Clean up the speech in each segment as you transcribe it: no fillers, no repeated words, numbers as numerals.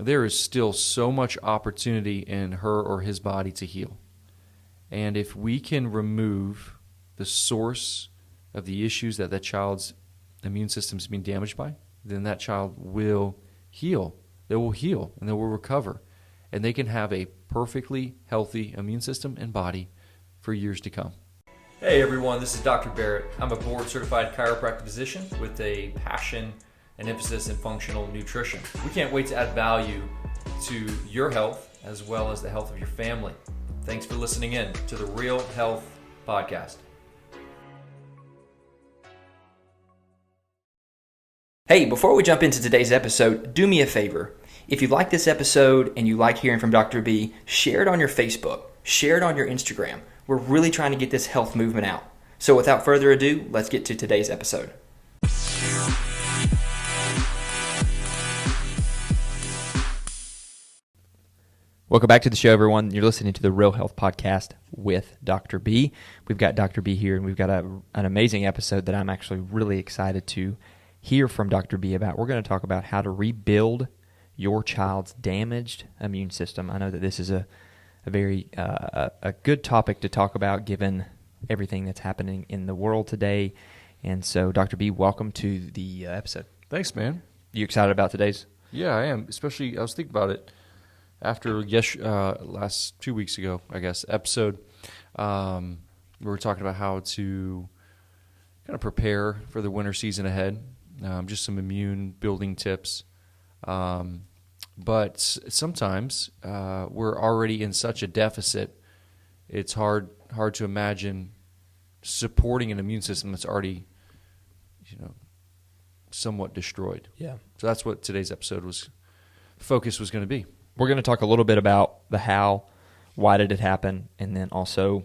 there is still so much opportunity in her or his body to heal. And if we can remove the source of the issues that child's immune system is being damaged by, then that child will heal. They will heal and they will recover. And they can have a perfectly healthy immune system and body for years to come. Hey everyone, this is Dr. Barrett. I'm a board-certified chiropractic physician with a passion and emphasis in functional nutrition. We can't wait to add value to your health as well as the health of your family. Thanks for listening in to the Real Health Podcast. Hey, before we jump into today's episode, do me a favor. If you like this episode and you like hearing from Dr. B, share it on your Facebook, share it on your Instagram. We're really trying to get this health movement out. So without further ado, let's get to today's episode. Welcome back to the show, everyone. You're listening to the Real Health Podcast with Dr. B. We've got Dr. B here, and we've got an amazing episode that I'm actually really excited to hear from Dr. B about. We're going to talk about how to rebuild your child's damaged immune system. I know that this is a very good topic to talk about given everything that's happening in the world today. And so, Dr. B, welcome to the episode. Thanks, man. You excited about today's? Yeah, I am. Especially, I was thinking about it after last 2 weeks ago, I guess, episode. We were talking about how to kind of prepare for the winter season ahead. Just some immune building tips. But sometimes we're already in such a deficit, it's hard to imagine supporting an immune system that's already, somewhat destroyed. Yeah. So that's what today's episode was going to be. We're going to talk a little bit about the how, why did it happen, and then also,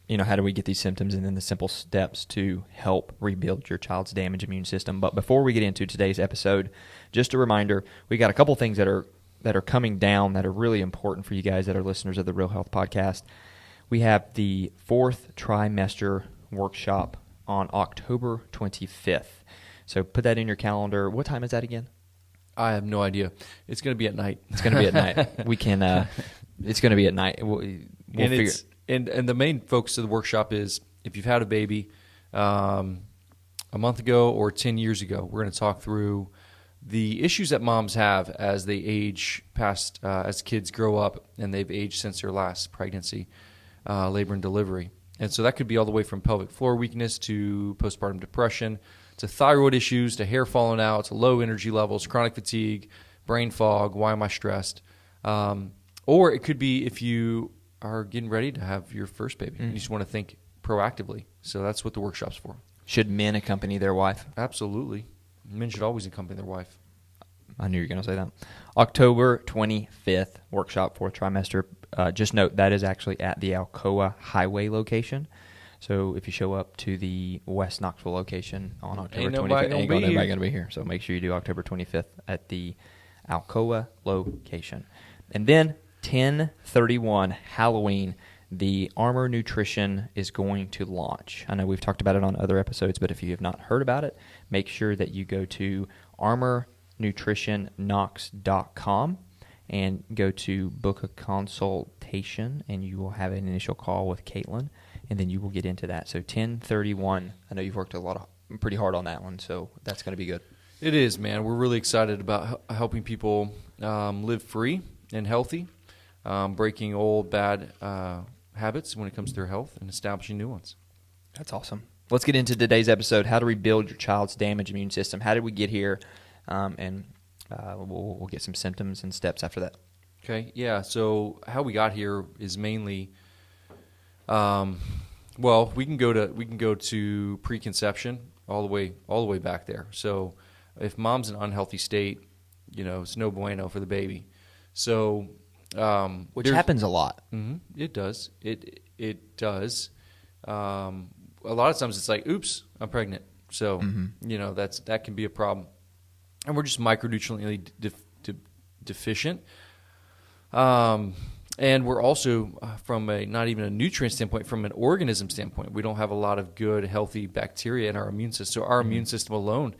how do we get these symptoms, and then the simple steps to help rebuild your child's damaged immune system. But before we get into today's episode, just a reminder, we got a couple things that are coming down that are really important for you guys that are listeners of the Real Health Podcast. We have the 4th trimester workshop on October 25th. So put that in your calendar. What time is that again? I have no idea. It's going to be at night. It's going to be at night. We can. It's going to be at night. We'll figure. And the main focus of the workshop is if you've had a baby a month ago or 10 years ago, we're going to talk through the issues that moms have as they age past, as kids grow up and they've aged since their last pregnancy, labor and delivery. And so that could be all the way from pelvic floor weakness to postpartum depression, to thyroid issues, to hair falling out, to low energy levels, chronic fatigue, brain fog, why am I stressed? Or it could be if you are getting ready to have your first baby. You just want to think proactively. So that's what the workshop's for. Should men accompany their wife? Absolutely. Men should always accompany their wife. I knew you were going to say that. October 25th, workshop, 4th trimester. Just note, that is actually at the Alcoa Highway location. So if you show up to the West Knoxville location on October 25th, ain't nobody going to be here. So make sure you do October 25th at the Alcoa location. And then 10/31, Halloween, the Armor Nutrition is going to launch. I know we've talked about it on other episodes, but if you have not heard about it, make sure that you go to armornutritionknox.com and go to book a consultation, and you will have an initial call with Caitlin, and then you will get into that. So 10/31, I know you've worked pretty hard on that one, so that's going to be good. It is, man. We're really excited about helping people live free and healthy, breaking old bad habits when it comes to their health and establishing new ones. That's awesome. Let's get into today's episode, how to rebuild your child's damaged immune system. How did we get here? And we'll get some symptoms and steps after that. Okay, yeah. So how we got here is mainly, we can go to preconception all the way back there. So if mom's in an unhealthy state, it's no bueno for the baby. So which happens a lot. Mm-hmm, it does. It does. A lot of times it's like, oops, I'm pregnant. So that can be a problem. And we're just micronutriently deficient. And we're also, from not even a nutrient standpoint, from an organism standpoint, we don't have a lot of good, healthy bacteria in our immune system. So our immune system alone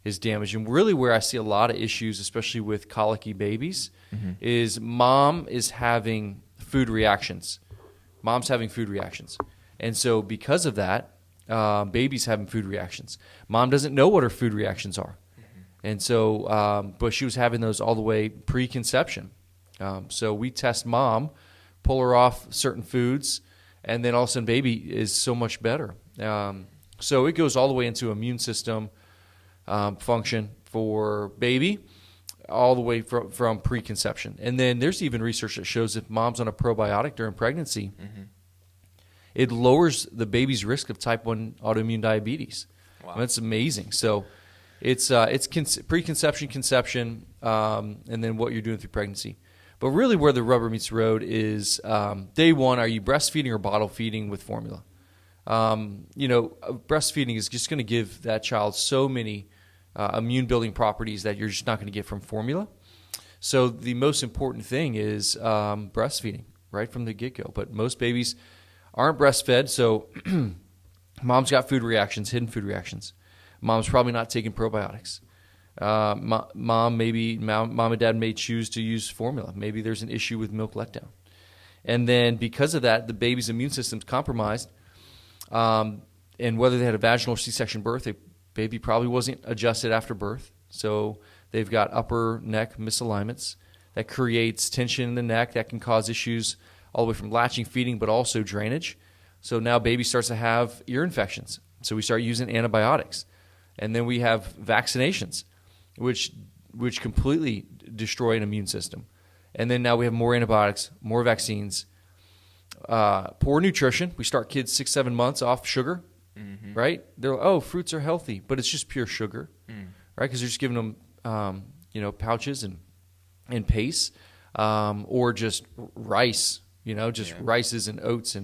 is damaged. And really where I see a lot of issues, especially with colicky babies, is mom is having food reactions. Mom's having food reactions. And so because of that, baby's having food reactions. Mom doesn't know what her food reactions are. And so, but she was having those all the way preconception. So we test mom, pull her off certain foods, and then all of a sudden baby is so much better. So it goes all the way into immune system function for baby, all the way from preconception. And then there's even research that shows if mom's on a probiotic during pregnancy, it lowers the baby's risk of type 1 autoimmune diabetes. Wow. That's amazing. So it's preconception, conception, and then what you're doing through pregnancy. But really where the rubber meets the road is day one, are you breastfeeding or bottle feeding with formula? Breastfeeding is just going to give that child so many immune building properties that you're just not going to get from formula. So the most important thing is breastfeeding right from the get-go. But most babies aren't breastfed, so mom's got food reactions, hidden food reactions. Mom's probably not taking probiotics. Mom and dad may choose to use formula. Maybe there's an issue with milk letdown. And then because of that, the baby's immune system's compromised. And whether they had a vaginal or C-section birth, the baby probably wasn't adjusted after birth. So they've got upper neck misalignments that creates tension in the neck that can cause issues all the way from latching, feeding, but also drainage. So now baby starts to have ear infections. So we start using antibiotics. And then we have vaccinations, which completely destroy an immune system. And then now we have more antibiotics, more vaccines, poor nutrition. We start kids 6-7 months off sugar, right? They're like, oh, fruits are healthy, but it's just pure sugar, right? Because you're just giving them, pouches and paste, or just rice, rices and oats.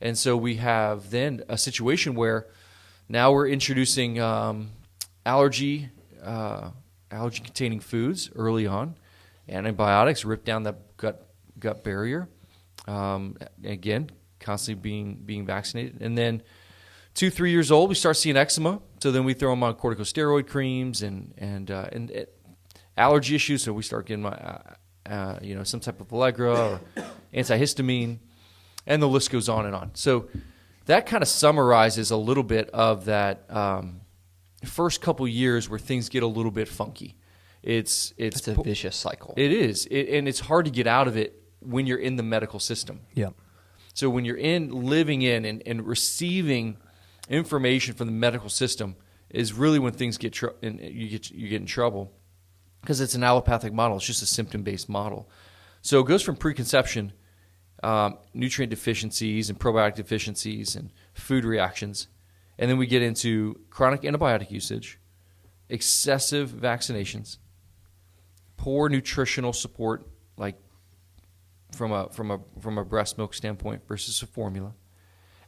And so we have then a situation where now we're introducing allergy-containing foods early on. Antibiotics rip down the gut barrier. Again, constantly being vaccinated. And then 2-3 years old, we start seeing eczema. So then we throw them on corticosteroid creams and allergy issues. So we start getting some type of Allegra or antihistamine, and the list goes on and on. So that kind of summarizes a little bit of that first couple years where things get a little bit funky. It's a vicious cycle. It is, and it's hard to get out of it when you're in the medical system. Yeah. So when you're living in and receiving information from the medical system is really when things you get in trouble, because it's an allopathic model. It's just a symptom-based model. So it goes from preconception, nutrient deficiencies and probiotic deficiencies and food reactions, and then we get into chronic antibiotic usage, excessive vaccinations, poor nutritional support, like from a breast milk standpoint versus a formula,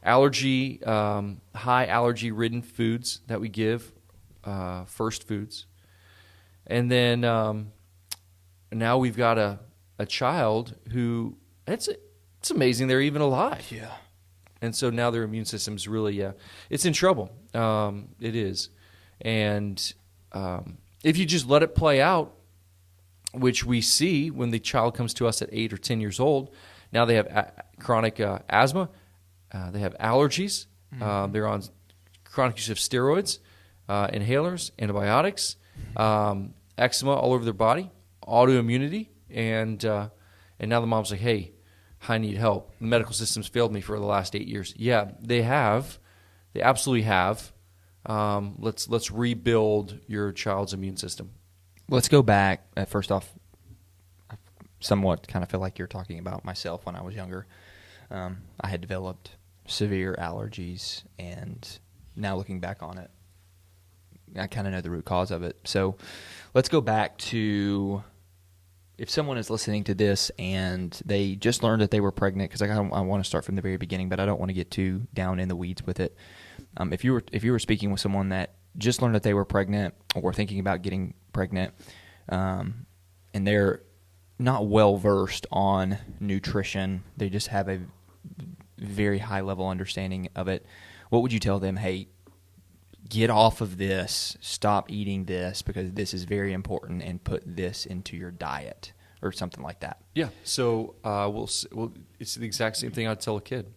allergy, high allergy ridden foods that we give, first foods, and then now we've got a child who it's amazing they're even alive. Yeah. And so now their immune system's really it's in trouble. It is, and if you just let it play out, which we see when the child comes to us at 8 or 10 years old, now they have chronic asthma, they have allergies, they're on chronic use of steroids, inhalers, antibiotics, eczema all over their body, autoimmunity, and now the mom's like, hey, I need help. The medical system's failed me for the last 8 years. Yeah, they have. They absolutely have. Let's rebuild your child's immune system. Let's go back. First off, I somewhat kind of feel like you're talking about myself when I was younger. I had developed severe allergies, and now looking back on it, I kind of know the root cause of it. So let's go back to if someone is listening to this and they just learned that they were pregnant, because I want to start from the very beginning, but I don't want to get too down in the weeds with it. If you were speaking with someone that just learned that they were pregnant or thinking about getting pregnant, and they're not well versed on nutrition, they just have a very high level understanding of it, what would you tell them? Hey, get off of this, stop eating this because this is very important, and put this into your diet or something like that? Yeah. So it's the exact same thing I'd tell a kid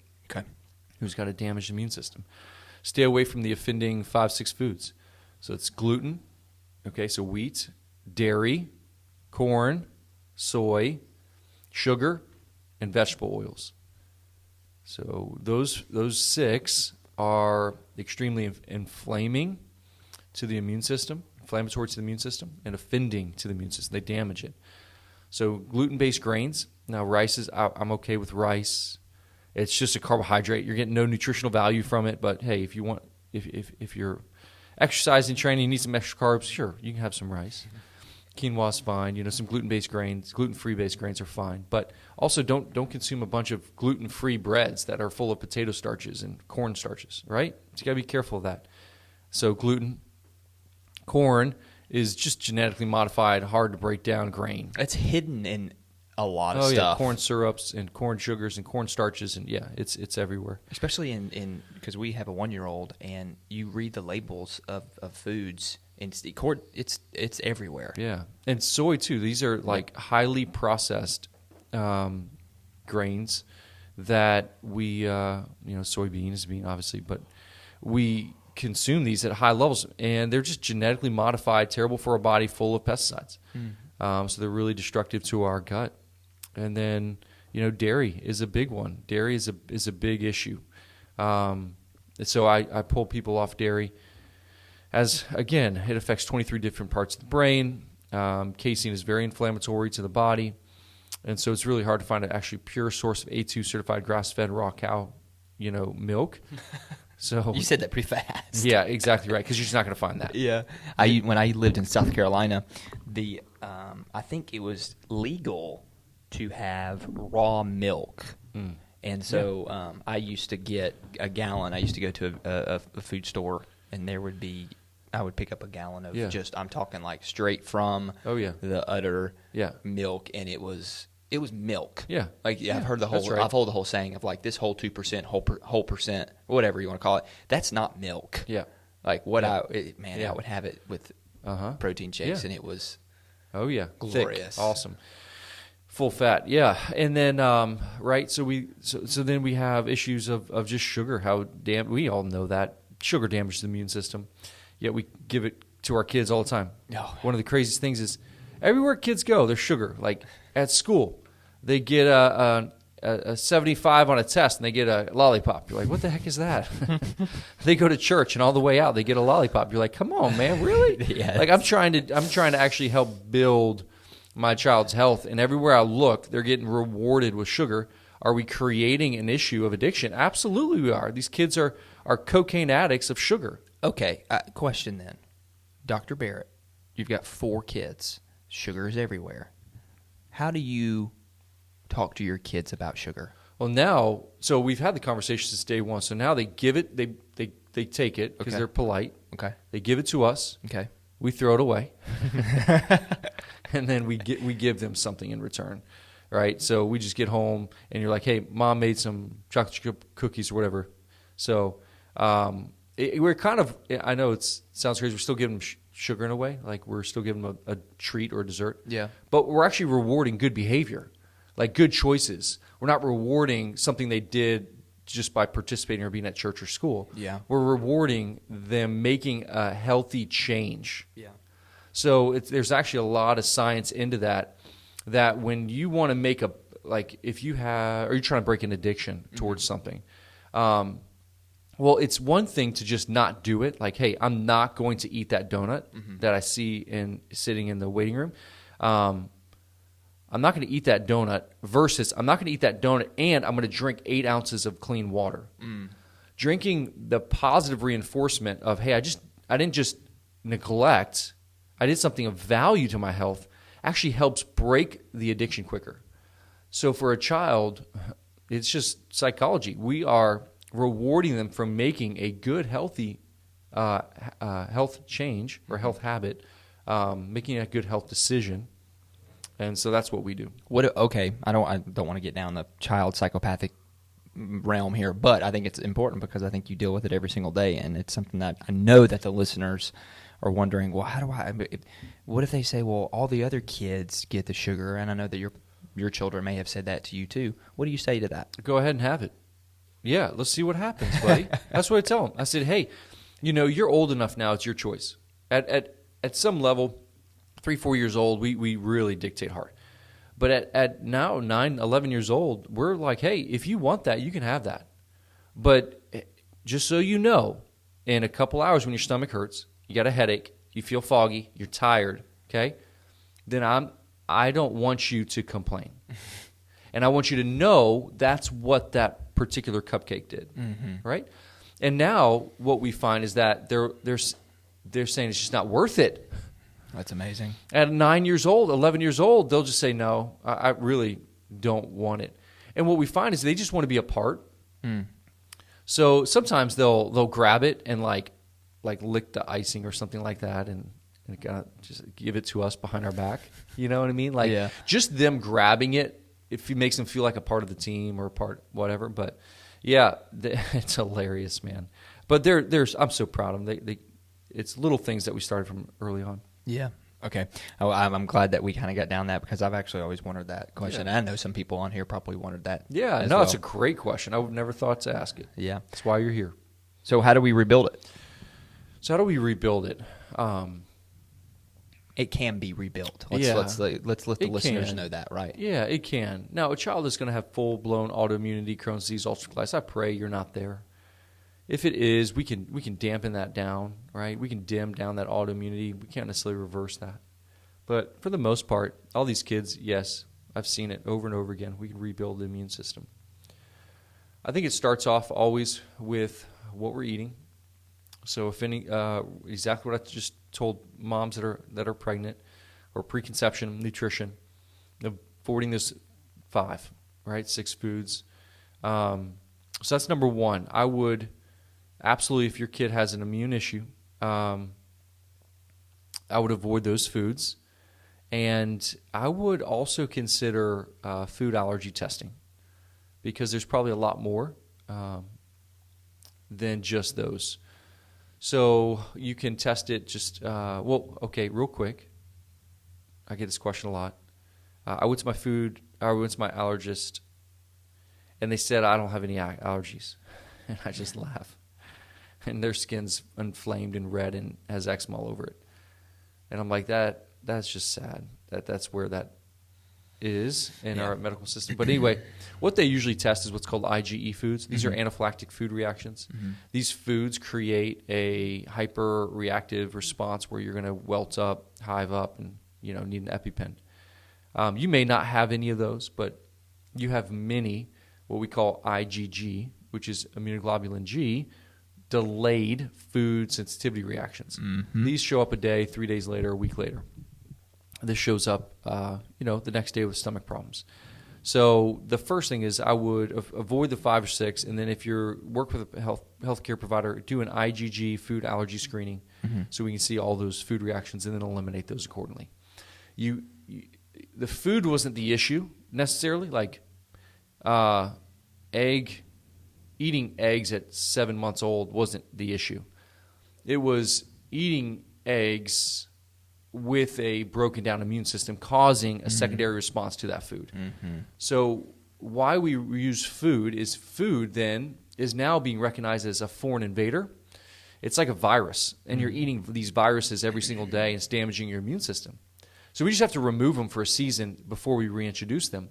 who's got a damaged immune system. Stay away from the offending 5-6 foods. So it's gluten, okay, so wheat, dairy, corn, soy, sugar, and vegetable oils. So those 6 are extremely inflaming to the immune system, inflammatory to the immune system, and offending to the immune system. They damage it. So gluten-based grains. Now rice is, I'm okay with rice. It's just a carbohydrate. You're getting no nutritional value from it. But hey, if you want, if you're exercising, training, you need some extra carbs, sure, you can have some rice. Quinoa's fine. Some gluten-based grains, gluten-free based grains are fine. But also don't consume a bunch of gluten-free breads that are full of potato starches and corn starches, right? So you got to be careful of that. So gluten, corn is just genetically modified, hard to break down grain. It's hidden in a lot of stuff. stuff. Corn syrups and corn sugars and corn starches, and it's everywhere. Especially in because we have a 1-year-old, and you read the labels of foods, and it's everywhere. Yeah, and soy too. These are like highly processed grains that we soybeans, bean obviously, but we consume these at high levels, and they're just genetically modified, terrible for our body, full of pesticides. So they're really destructive to our gut. And then, dairy is a big one. Dairy is a big issue. So I pull people off dairy as, again, it affects 23 different parts of the brain. Casein is very inflammatory to the body. And so it's really hard to find an actually pure source of A2 certified grass-fed raw cow, milk. So you said that pretty fast. Yeah, exactly right, because you're just not going to find that. Yeah. When I lived in South Carolina, I think it was legal to have raw milk. And so I used to get a gallon. I used to go to a food store, and I would pick up a gallon of I'm talking like straight from the udder milk, and it was milk. Yeah. I've heard the whole I've heard the whole saying of like this whole 2%, whole percent, whatever you want to call it. That's not milk. Yeah. Like what I would have it with protein shakes, and it was glorious. Thick. Awesome. Full fat. Yeah. And then so then we have issues of just sugar, we all know that sugar damages the immune system. Yet we give it to our kids all the time. One of the craziest things is everywhere kids go, there's sugar. Like at school, they get a 75 on a test and they get a lollipop. You're like, what the heck is that? They go to church and all the way out they get a lollipop. You're like, come on, man, really? Yes. Like I'm trying to actually help build my child's health, and everywhere I look, they're getting rewarded with sugar. Are we creating an issue of addiction? Absolutely we are. These kids are cocaine addicts of sugar. Okay, question then. Dr. Barrett, you've got 4 kids. Sugar is everywhere. How do you talk to your kids about sugar? Well, now, so we've had the conversation since day one. So now they give it, they take it because they're polite. Okay. They give it to us. Okay. We throw it away. And then we give them something in return. Right? So we just get home and you're like, hey, Mom made some chocolate chip cookies or whatever. So we're kind of, I know it sounds crazy, we're still giving them sugar in a way. Like we're still giving them a treat or a dessert. Yeah. But we're actually rewarding good behavior, like good choices. We're not rewarding something they did just by participating or being at church or school. Yeah. We're rewarding them making a healthy change. Yeah. So there's actually a lot of science into that when you want to make if you have, or you're trying to break an addiction towards something, well, it's one thing to just not do it. Like, hey, I'm not going to eat that donut that I see sitting in the waiting room. I'm not going to eat that donut versus I'm not going to eat that donut and I'm going to drink 8 ounces of clean water. Drinking the positive reinforcement of, hey, I didn't just neglect, I did something of value to my health, actually helps break the addiction quicker. So for a child, it's just psychology. We are rewarding them for making a good, healthy health change or health habit, making a good health decision. And so that's what we do. Okay, I don't want to get down the child psychopathic realm here, but I think it's important because I think you deal with it every single day, and it's something that I know that the listeners are wondering, well, what if they say, well, all the other kids get the sugar, and I know that your children may have said that to you too. What do you say to that? Go ahead and have it. Yeah, let's see what happens, buddy. That's what I tell them. I said, hey, you're old enough now. It's your choice. At some level, 3-4 years old, we really dictate hard. But at now 9, 11 years old, we're like, hey, if you want that, you can have that. But just so you know, in a couple hours when your stomach hurts, you got a headache, you feel foggy, you're tired, okay? Then I don't want you to complain. And I want you to know that's what that particular cupcake did, right? And now what we find is that they're saying it's just not worth it. That's amazing. At 9 years old, 11 years old, they'll just say, no, I really don't want it. And what we find is they just want to be a part. So sometimes they'll grab it and like lick the icing or something like that and kind of just give it to us behind our back. You know what I mean? Like just them grabbing it, if it makes them feel like a part of the team or a part whatever. But yeah, it's hilarious, man. But I'm so proud of them. It's little things that we started from early on. Yeah. Okay. I'm glad that we kind of got down that because I've actually always wondered that question. Yeah. I know some people on here probably wondered that. Yeah. No, it's a great question. I would never thought to ask it. Yeah. That's why you're here. So how do we rebuild it? It can be rebuilt. Let's let the listeners know that, right? Yeah, it can. Now, a child is going to have full-blown autoimmunity, Crohn's disease, ulcerative colitis. I pray you're not there. If it is, we can dampen that down, right? We can dim down that autoimmunity. We can't necessarily reverse that. But for the most part, all these kids, yes, I've seen it over and over again. We can rebuild the immune system. I think it starts off always with what we're eating. So exactly what I just told moms that are pregnant or preconception, nutrition, avoiding this 5, right? 6 foods. So that's number one. I would absolutely, if your kid has an immune issue, I would avoid those foods. And I would also consider food allergy testing because there's probably a lot more than just those. So you can test it real quick. I get this question a lot. I went to my allergist, and they said I don't have any allergies. And I just laugh. And their skin's inflamed and red and has eczema all over it. And I'm like, that's just sad. That's where that is in our medical system. But anyway, what they usually test is what's called IgE foods. These are anaphylactic food reactions. These foods create a hyper-reactive response where you're going to welt up, hive up, and need an EpiPen. You may not have any of those, but you have many, what we call IgG, which is immunoglobulin G, delayed food sensitivity reactions. These show up a day, 3 days later, a week later. This shows up, the next day with stomach problems. So the first thing is I would avoid the 5 or 6, and then if you work with a healthcare provider, do an IgG food allergy screening so we can see all those food reactions and then eliminate those accordingly. The food wasn't the issue necessarily, like eating eggs at 7 months old wasn't the issue. It was eating eggs with a broken down immune system causing a secondary response to that food. So why we use food then is now being recognized as a foreign invader. It's like a virus, and you're eating these viruses every single day, and it's damaging your immune system. So we just have to remove them for a season before we reintroduce them.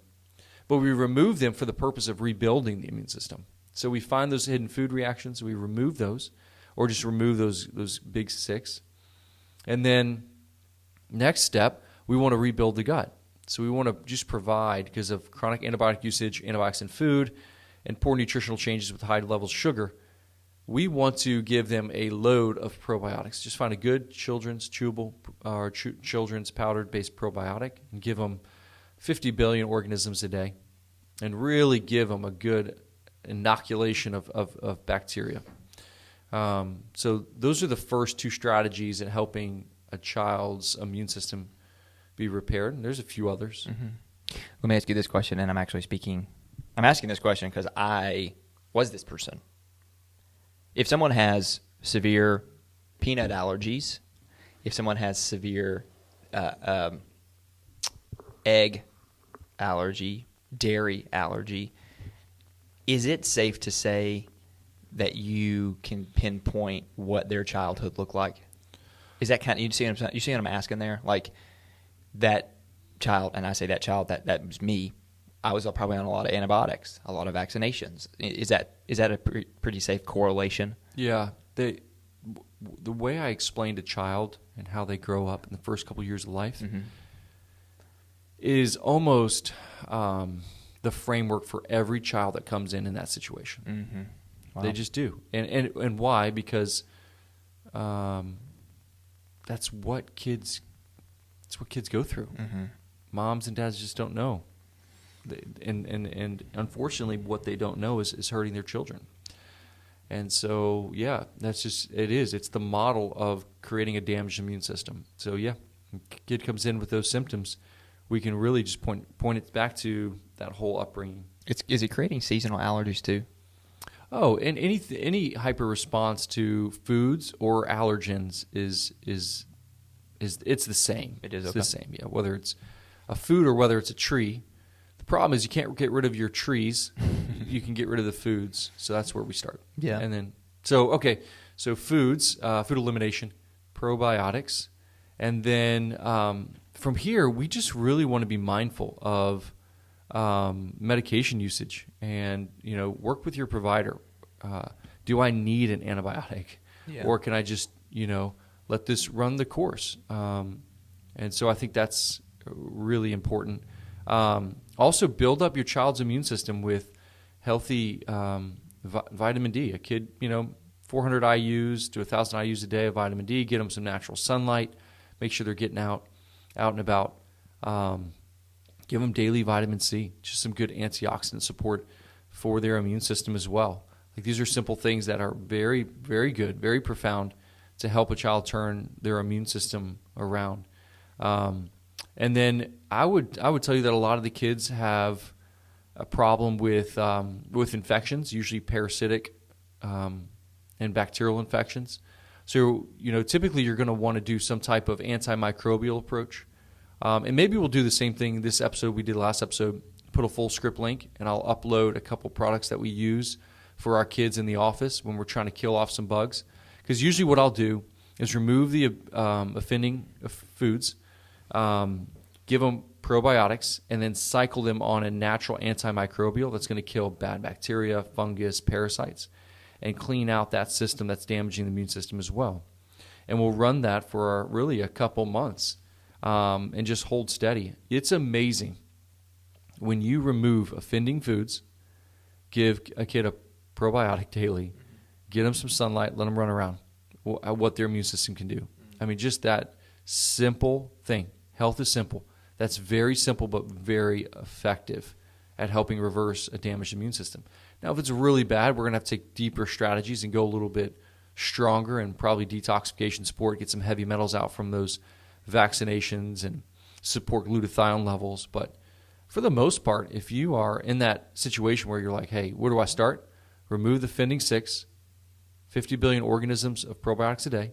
But we remove them for the purpose of rebuilding the immune system. So we find those hidden food reactions, we remove those, or just remove those big 6. And then next step, we want to rebuild the gut. So we want to just provide, because of chronic antibiotic usage, antibiotics in food, and poor nutritional changes with high levels of sugar, we want to give them a load of probiotics. Just find a good children's chewable or children's powdered-based probiotic and give them 50 billion organisms a day and really give them a good inoculation of bacteria. So those are the first 2 strategies in helping a child's immune system be repaired. And there's a few others. Let me ask you this question, and I'm actually speaking I'm asking this question because I was this person. If someone has severe peanut allergies, if someone has severe egg allergy, dairy allergy, is it safe to say that you can pinpoint what their childhood looked like? Is that kind of, you see what I'm asking there? Like that child, and I say that child, that was me. I was probably on a lot of antibiotics, a lot of vaccinations. Is that a pretty safe correlation? Yeah. The way I explained a child and how they grow up in the first couple years of life is almost the framework for every child that comes in that situation. Mm-hmm. Wow. They just do. And why? Because that's what kids go through. Mm-hmm. Moms and dads just don't know. And unfortunately, what they don't know is hurting their children. And so, yeah, that's just, it is. It's the model of creating a damaged immune system. So, yeah, kid comes in with those symptoms, we can really just point it back to that whole upbringing. Is it creating seasonal allergies too? Oh, and any hyper response to foods or allergens is it's the same. It is. It's okay. the same. Yeah, whether it's a food or whether it's a tree. The problem is you can't get rid of your trees. You can get rid of the foods. So that's where we start. Yeah. And then so foods, food elimination, probiotics, and then from here we just really want to be mindful of medication usage and work with your provider. Do I need an antibiotic, or can I just let this run the course? And so I think that's really important. Also, build up your child's immune system with healthy vitamin D. A kid, 400 IUs to 1,000 IUs a day of vitamin D. Get them some natural sunlight. Make sure they're getting out and about. Give them daily vitamin C. Just some good antioxidant support for their immune system as well. Like these are simple things that are very, very good, very profound to help a child turn their immune system around. And then I would tell you that a lot of the kids have a problem with infections, usually parasitic and bacterial infections. So typically you're going to want to do some type of antimicrobial approach, and maybe we'll do the same thing this episode we did last episode. Put a full script link, and I'll upload a couple products that we use for our kids in the office when we're trying to kill off some bugs. Because usually what I'll do is remove the offending foods. Give them probiotics, and then cycle them on a natural antimicrobial that's going to kill bad bacteria, fungus, parasites, and clean out that system that's damaging the immune system as well. And we'll run that for really a couple months and just hold steady. It's amazing when you remove offending foods, give a kid a probiotic daily, get them some sunlight, let them run around, what their immune system can do. I mean, just that simple thing. Health is simple. That's very simple but very effective at helping reverse a damaged immune system. Now, if it's really bad, we're going to have to take deeper strategies and go a little bit stronger and probably detoxification support, get some heavy metals out from those vaccinations and support glutathione levels. But for the most part, if you are in that situation where you're like, hey, where do I start? Remove the offending 50 billion organisms of probiotics a day,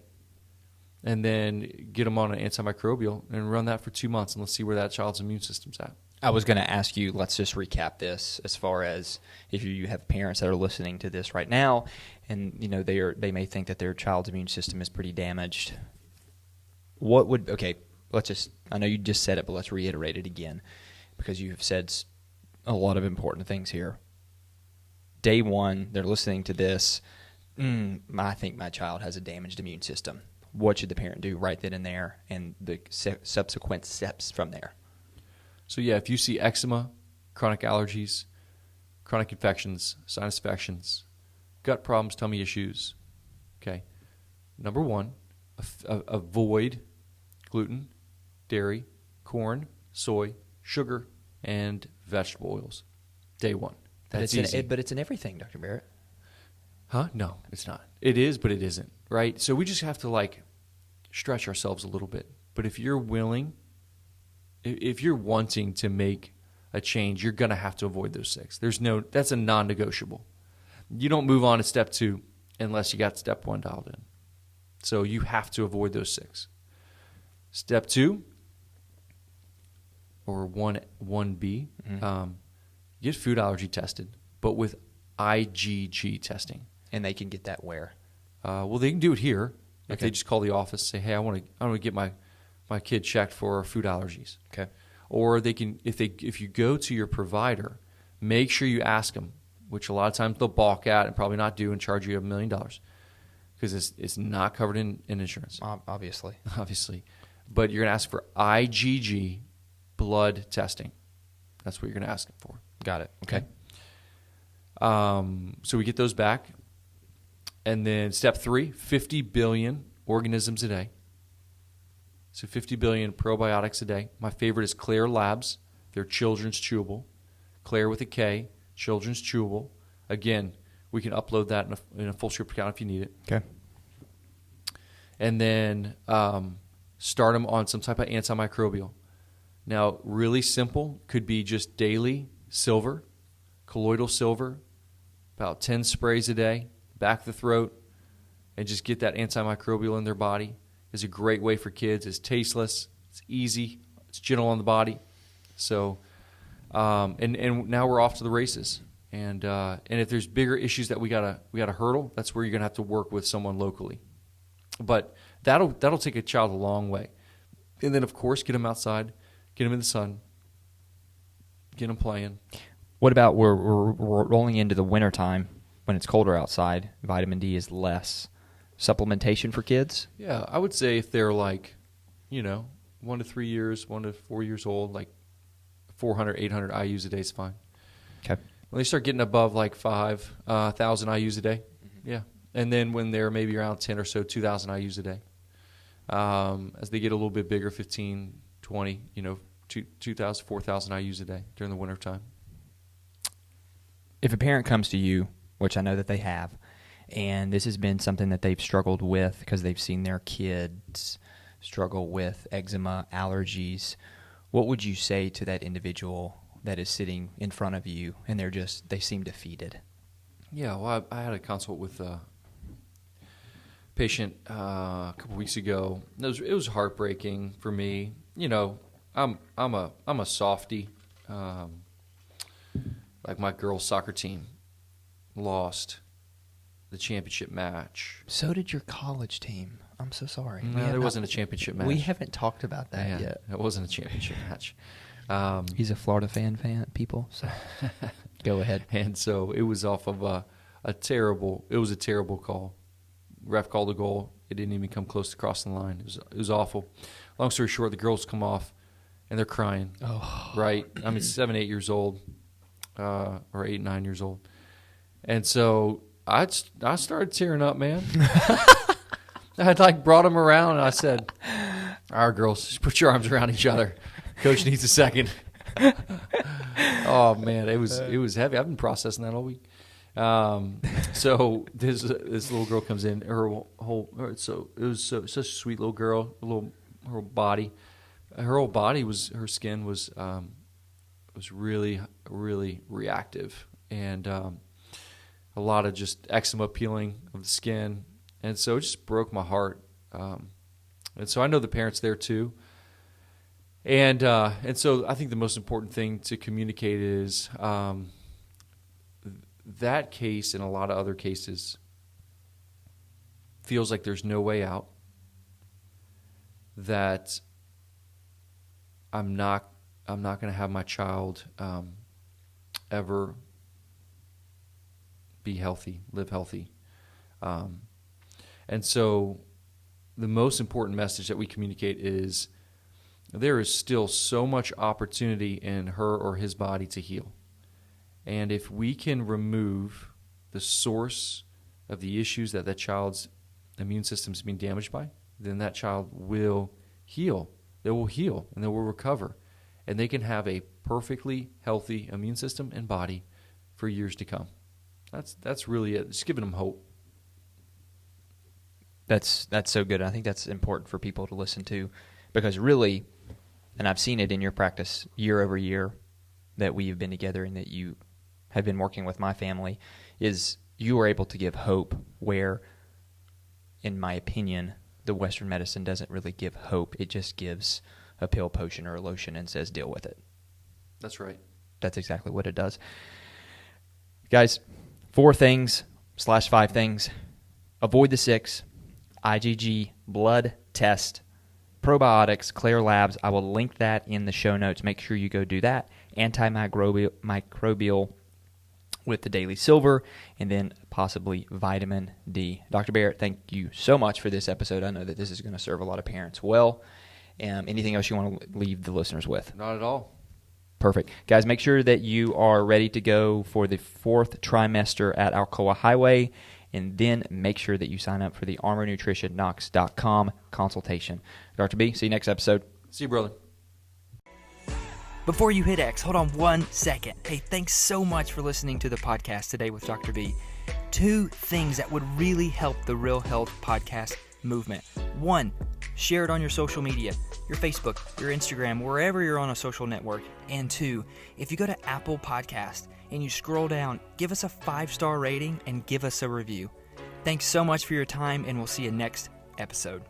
and then get them on an antimicrobial and run that for 2 months, and let's see where that child's immune system's at. I was going to ask you, let's just recap this as far as if you have parents that are listening to this right now and they may think that their child's immune system is pretty damaged. I know you just said it, but let's reiterate it again because you have said a lot of important things here. Day one, they're listening to this, I think my child has a damaged immune system. What should the parent do right then and there, and the subsequent steps from there? So yeah, if you see eczema, chronic allergies, chronic infections, sinus infections, gut problems, tummy issues, okay, number one, avoid gluten, dairy, corn, soy, sugar, and vegetable oils. Day one. That's easy. But it's in everything, Dr. Barrett. Huh? No, it's not. It is, but it isn't, right? So we just have to stretch ourselves a little bit. But if you're willing, if you're wanting to make a change, you're going to have to avoid those 6. That's a non-negotiable. You don't move on to step 2 unless you got step 1 dialed in. So you have to avoid those 6. Step 2, or 1B, get food allergy tested, but with IgG testing. And they can get that where? Well, they can do it here. If Okay. they just call the office, say, "Hey, I want to get my kid checked for food allergies." Okay. Or they can, if you go to your provider, make sure you ask them, which a lot of times they'll balk at and probably not do and charge you $1 million because it's not covered in insurance, Obviously. obviously. But you're going to ask for IgG blood testing. That's what you're going to ask them for. Got it. Okay. So we get those back. And then step 3, 50 billion organisms a day. So 50 billion probiotics a day. My favorite is Claire Labs. They're children's chewable. Claire with a K, children's chewable. Again, we can upload that in a full script account if you need it. Okay. And then start them on some type of antimicrobial. Now, really simple, could be just daily silver, colloidal silver, about 10 sprays a day, back of the throat, and just get that antimicrobial in their body. Is a great way for kids. It's tasteless, it's easy, it's gentle on the body. So, and now we're off to the races. And if there's bigger issues that we gotta hurdle, that's where you're gonna have to work with someone locally. But that'll take a child a long way. And then of course get them outside, get them in the sun, get them playing. What about we're rolling into the wintertime when it's colder outside, vitamin D is less. Supplementation for kids? Yeah, I would say if they're 1 to 3 years, 1 to 4 years old, 400, 800 IUs a day is fine. Okay. When they start getting above 5,000 IUs a day, yeah. And then when they're maybe around 10 or so, 2,000 IUs a day. As they get a little bit bigger, 15, 20, 2,000, 4,000 IUs a day during the wintertime. If a parent comes to you, which I know that they have, and this has been something that they've struggled with because they've seen their kids struggle with eczema, allergies, what would you say to that individual that is sitting in front of you and they seem defeated? Yeah, well, I had a consult with a patient a couple weeks ago. It was heartbreaking for me. I'm a softie. My girls' soccer team lost the championship match. So did your college team. I'm so sorry. No, there wasn't a championship match. We haven't talked about that yet. It wasn't a championship match. He's a Florida fan, people, so go ahead. And so it was off of a terrible call. Ref called a goal. It didn't even come close to crossing the line. It was awful. Long story short, the girls come off, and they're crying. Oh. Right? 7, 8 years old, or 8, 9 years old. And so I started tearing up, man. I brought them around and I said, "All right, girls, just put your arms around each other. Coach needs a second." Oh man, it was heavy. I've been processing that all week. So this little girl comes in. It was such a sweet little girl. Her whole body her skin was really, really reactive, and a lot of just eczema peeling of the skin. And so it just broke my heart. And so I know the parents there too. And so I think the most important thing to communicate is that case and a lot of other cases feels like there's no way out, that I'm not going to have my child ever be healthy, live healthy. And so the most important message that we communicate is there is still so much opportunity in her or his body to heal. And if we can remove the source of the issues that child's immune system is being damaged by, then that child will heal. They will heal and they will recover. And they can have a perfectly healthy immune system and body for years to come. That's really it. Just giving them hope. That's so good. I think that's important for people to listen to, because really, and I've seen it in your practice year over year, that we have been together and that you have been working with my family is you are able to give hope where, in my opinion, the Western medicine doesn't really give hope. It just gives a pill, potion, or a lotion and says deal with it. That's right. That's exactly what it does. Guys, 4 things / 5 things. Avoid the 6. IgG, blood test, probiotics, Claire Labs. I will link that in the show notes. Make sure you go do that. Antimicrobial with the Daily Silver, and then possibly vitamin D. Dr. Barrett, thank you so much for this episode. I know that this is going to serve a lot of parents well. Anything else you want to leave the listeners with? Not at all. Perfect. Guys, make sure that you are ready to go for the 4th trimester at Alcoa Highway, and then make sure that you sign up for the ArmorNutritionKnox.com consultation. Dr. B, see you next episode. See you, brother. Before you hit X, hold on 1 second. Hey, thanks so much for listening to the podcast today with Dr. B. 2 things that would really help the Real Health Podcast movement. 1, share it on your social media, your Facebook, your Instagram, wherever you're on a social network. And 2, if you go to Apple Podcast and you scroll down, give us a 5-star rating and give us a review. Thanks so much for your time, and we'll see you next episode.